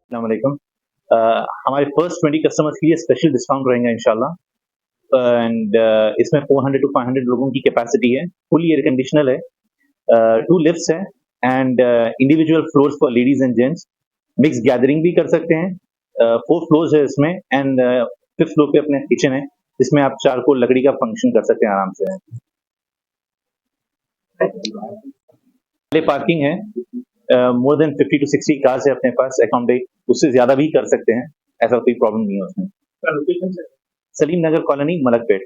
अस्सलामुअलैकुम। हमारे first 20 customers के लिए स्पेशल डिस्काउंट रहेगा इंशाल्लाह। एंड इसमें 400 टू 500 लोगों की कैपेसिटी है, फुल एयर कंडीशनल है, 2 लिफ्ट्स है and individual floors for ladies and gents. Mix gathering भी कर सकते हैं। 4 फ्लोर्स है इसमें एंड 5th फ्लोर पे अपने किचन है जिसमें आप चारकोल लकड़ी का फंक्शन कर सकते हैं आराम से। पार्किंग है, मोर देन 50 टू 60 कार्स है अपने पास अकोमोडेट, उससे ज्यादा भी कर सकते हैं, ऐसा कोई प्रॉब्लम नहीं है उसमें। सलीम नगर कॉलोनी, मलकपेट।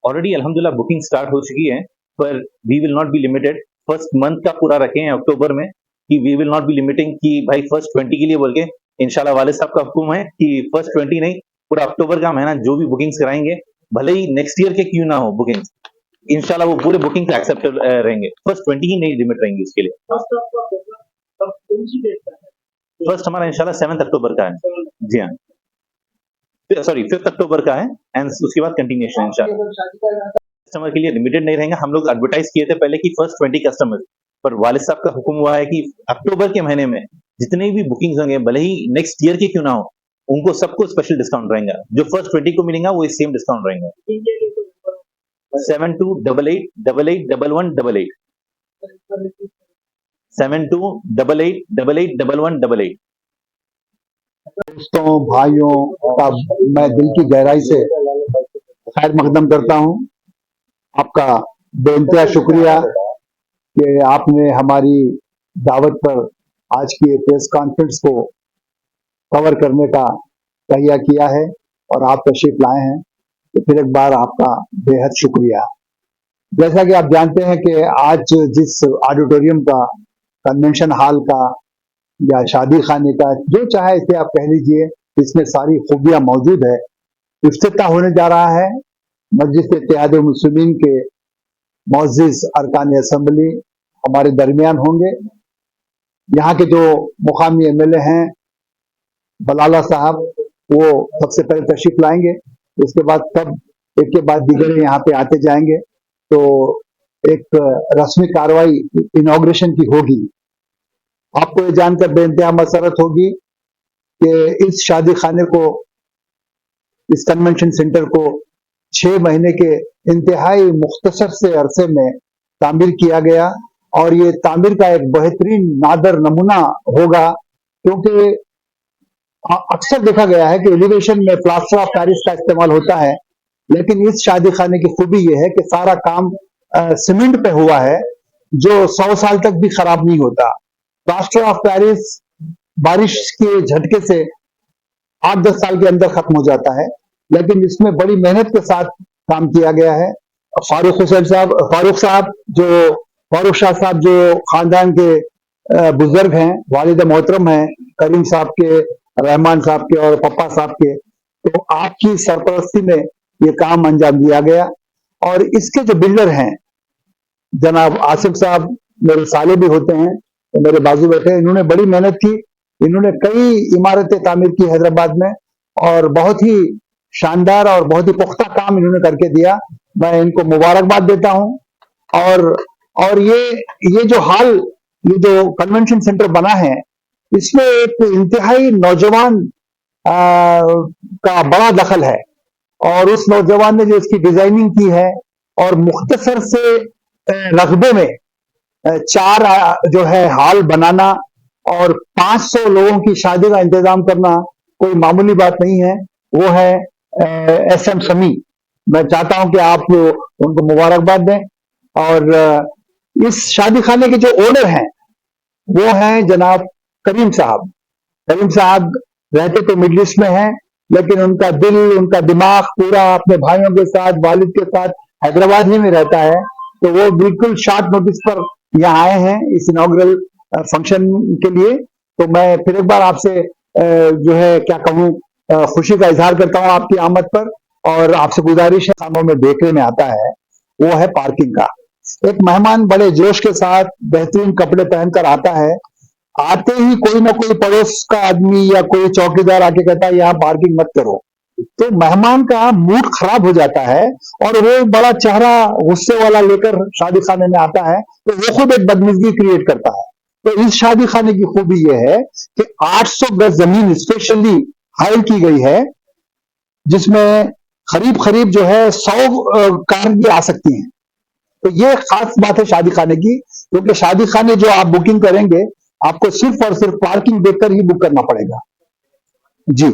ऑलरेडी अल्हम्दुलिल्लाह बुकिंग स्टार्ट हो चुकी है, पर we will not be limited. First month का पूरा रखे हैं अक्टूबर में कि we will not be limiting कि भाई फर्स्ट 20 के लिए बोल के। इंशाल्लाह वाले साहब का हुक्म है कि फर्स्ट 20 नहीं, पूरा अक्टूबर का महीना जो भी बुकिंग्स कराएंगे, भले ही नेक्स्ट ईयर के क्यों ना हो बुकिंग्स, इंशाल्लाह वो पूरे बुकिंग एक्सेप्टेबल रहेंगे। फर्स्ट 20 ही नहीं लिमिट रहेंगी उसके लिए। फर्स्ट हमारा इंशाल्लाह 7 अक्टूबर का है। जी हाँ, सॉरी 5 अक्टूबर का है एंड उसके बाद कंटिन्यूएशन इंशाल्लाह। कस्टमर के लिए लिमिटेड नहीं रहेगा। हम लोग एडवर्टाइज किए थे पहले कि फर्स्ट 20 कस्टमर, पर वालिद साहब का हुक्म हुआ है कि अक्टूबर के महीने में जितने भी बुकिंग्स होंगे, भले ही नेक्स्ट ईयर के क्यों ना हो, उनको सबको स्पेशल डिस्काउंट रहेगा। जो फर्स्ट 20 को मिलेगा वो सेम डिस्काउंट रहेगा। 7288881188 7288881188। दोस्तों भाइयों का मैं दिल की गहराई से खैर मकदम करता हूं। आपका बेइंतहा शुक्रिया कि आपने हमारी दावत पर आज की प्रेस कॉन्फ्रेंस को कवर करने का तहिया किया है और आप तशरीफ लाए हैं, तो फिर एक बार आपका बेहद शुक्रिया। जैसा कि आप जानते हैं कि आज जिस ऑडिटोरियम का, कन्वेंशन हॉल का या शादी खाने का, जो चाहे इसे आप कह लीजिए, इसमें सारी खूबियां मौजूद है। इफ्तिताह होने जा रहा है। मस्जिद इत्तेहाद मुस्लिमीन के मुअज़्ज़िज़ अरकान असेंबली हमारे दरमियान होंगे। यहाँ के जो मुकामी एमएलए हैं बलाला साहब, वो सबसे पहले तशरीफ लाएंगे, उसके बाद तब एक के बाद दीगर यहाँ पे आते जाएंगे, तो एक रस्मी कार्रवाई इनॉग्रेशन की होगी। आपको ये जानकर बेइंतहा मसरत होगी कि इस शादी खाने को, इस कन्वेंशन सेंटर को 6 महीने के इंतहाई मुख्तसर से अरसे में तामीर किया गया और ये तामीर का एक बेहतरीन नादर नमूना होगा, क्योंकि अक्सर देखा गया है कि एलिवेशन में प्लास्टर ऑफ पेरिस का इस्तेमाल होता है, लेकिन इस शादी खाने की खूबी यह है कि सारा काम सीमेंट पे हुआ है, जो 100 साल तक भी खराब नहीं होता। प्लास्टर ऑफ पेरिस बारिश के झटके से 8-10 साल के अंदर खत्म हो जाता है, लेकिन इसमें बड़ी मेहनत के साथ काम किया गया है। फारूक शाह साहब जो खानदान के बुजुर्ग हैं, वालिद मोहतरम हैं, करीम साहब के, रहमान साहब के और पप्पा साहब के, तो आपकी सरपरस्ती में ये काम अंजाम दिया गया। और इसके जो बिल्डर हैं जनाब आसिफ साहब, मेरे साले भी होते हैं, तो मेरे बाजू बैठे, इन्होंने बड़ी मेहनत की। इन्होंने कई इमारतें तामीर की हैदराबाद में और बहुत ही शानदार और बहुत ही पुख्ता काम इन्होंने करके दिया। मैं इनको मुबारकबाद देता हूं। और ये जो हॉल, ये जो कन्वेंशन सेंटर बना है, इसमें एक इंतहाई नौजवान का बड़ा दखल है और उस नौजवान ने जो इसकी डिजाइनिंग की है और मुख्तसर से रकबे में 4 जो है हॉल बनाना और 500 लोगों की शादी का इंतजाम करना कोई मामूली बात नहीं है। वो है SM समी। मैं चाहता हूं कि आप उनको मुबारकबाद दें। और इस शादी खाने के जो ओनर हैं वो हैं जनाब करीम साहब। करीम साहब रहते तो मिडिल ईस्ट में हैं, लेकिन उनका दिल, उनका दिमाग पूरा अपने भाइयों के साथ, वालिद के साथ हैदराबाद ही में रहता है। तो वो बिल्कुल शॉर्ट नोटिस पर यहाँ आए हैं इस इनॉग्रल फंक्शन के लिए। तो मैं फिर एक बार आपसे जो है क्या कहूँ, खुशी का इजहार करता हूँ आपकी आमद पर, और आपसे गुजारिश है, कामों में देखने में आता है वो है पार्किंग का। एक मेहमान बड़े जोश के साथ बेहतरीन कपड़े पहनकर आता है, आते ही कोई ना कोई पड़ोस का आदमी या कोई चौकीदार आके कहता है यहाँ पार्किंग मत करो, तो मेहमान का मूड खराब हो जाता है और वो बड़ा चेहरा गुस्से वाला लेकर शादी खाने में आता है, तो वो खुद एक बदमिजगी क्रिएट करता है। तो इस शादी खाने की खूबी ये है कि 800 गज जमीन स्पेशली हायर की गई है, जिसमें करीब जो है 100 कार भी आ सकती हैं। तो ये खास बात है शादी खाने की, क्योंकि शादी खाने जो आप बुकिंग करेंगे, आपको सिर्फ और सिर्फ पार्किंग देखकर ही बुक करना पड़ेगा। जी।